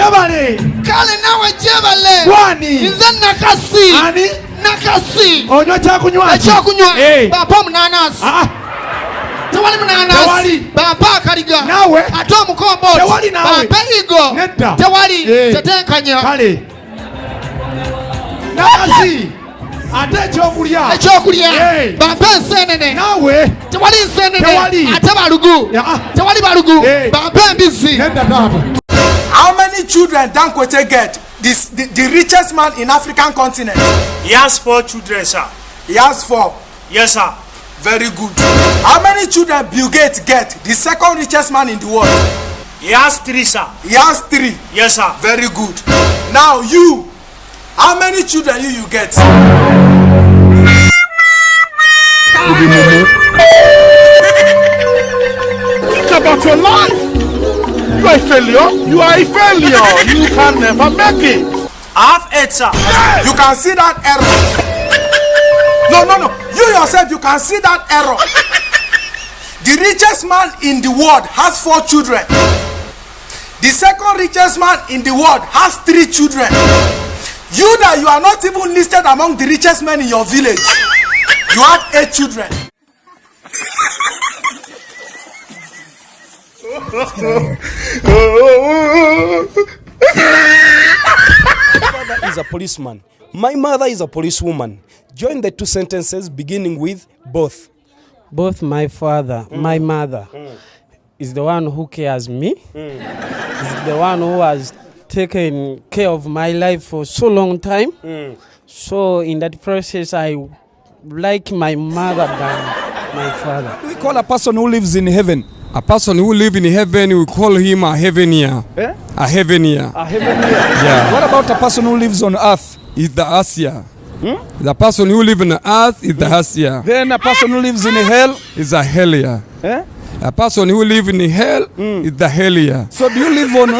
Jebale. Kale nawe jebale. Wani. Nze nakasi. Ani. Nakasi. Onyo chakunywa. Ekyokunywa. Baba munanasi. Tewali munanasi. Baba kaliga. Nawe. Ate omukombooti. Tewali nawe. Baba igo. Netta. Tewali. Tetenkanya. Kale. Nakasi. Ate ekyokulya. Ekyokulya. Baba ensenene. Nawe. Tewali ensenene. Tewali. Ate balugu. Tewali balugu. Baba embizi. Netta tata. How many children Dangote get? The richest man in African continent. He has 4 children, sir. He has 4. Yes, sir. Very good. How many children Bill Gates get? The second richest man in the world. He has 3, sir. He has 3. Yes, sir. Very good. Now you, how many children you get? Think about your life. You are a failure. You are a failure. You can never make it. I have 8, sir. You can see that error. No. You yourself, you can see that error. The richest man in the world has 4 children. The second richest man in the world has 3 children. You that you are not even listed among the richest men in your village. You have 8 children. My father is a policeman. My mother is a policewoman. Join the 2 sentences beginning with both. Both my father, my mother is the one who cares me. Is the one who has taken care of my life for so long time. So in that process, I like my mother than my father. We call a person who lives in heaven. A person who lives in heaven, we call him a heavenier. Eh? A heavenier. A heavenly. Yeah. What about a person who lives on earth? Is the Asiya. The person who lives on earth is the Asiya. Then a person who lives in hell is a hellier. Eh? A person who lives in hell is the hellier. So do you live on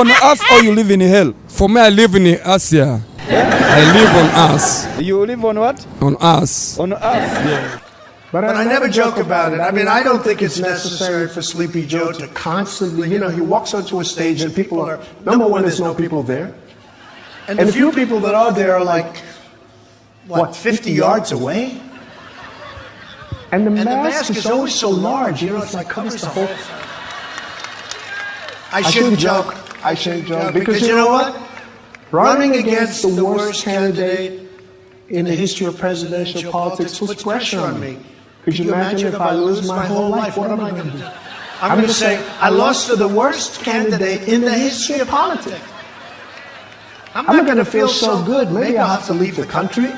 earth or you live in hell? For me, I live in Asia. I live on earth. You live on what? On earth. On earth. Yeah. But I never joke about it. I mean, I don't think it's necessary for Sleepy Joe to constantly, he walks onto a stage and people are, number one, there's no people there. And the few people that are there are like, 50 yards away? And the mask is always so large, it's like covers the whole. I shouldn't joke. Because you know what? Running against the worst candidate in the history of presidential politics puts pressure on me. Could you imagine if I lose my whole life? What am I going to do? I'm going to say, I lost to the worst candidate in the history of politics. I'm not going to feel so good. Maybe I'll have to leave the country.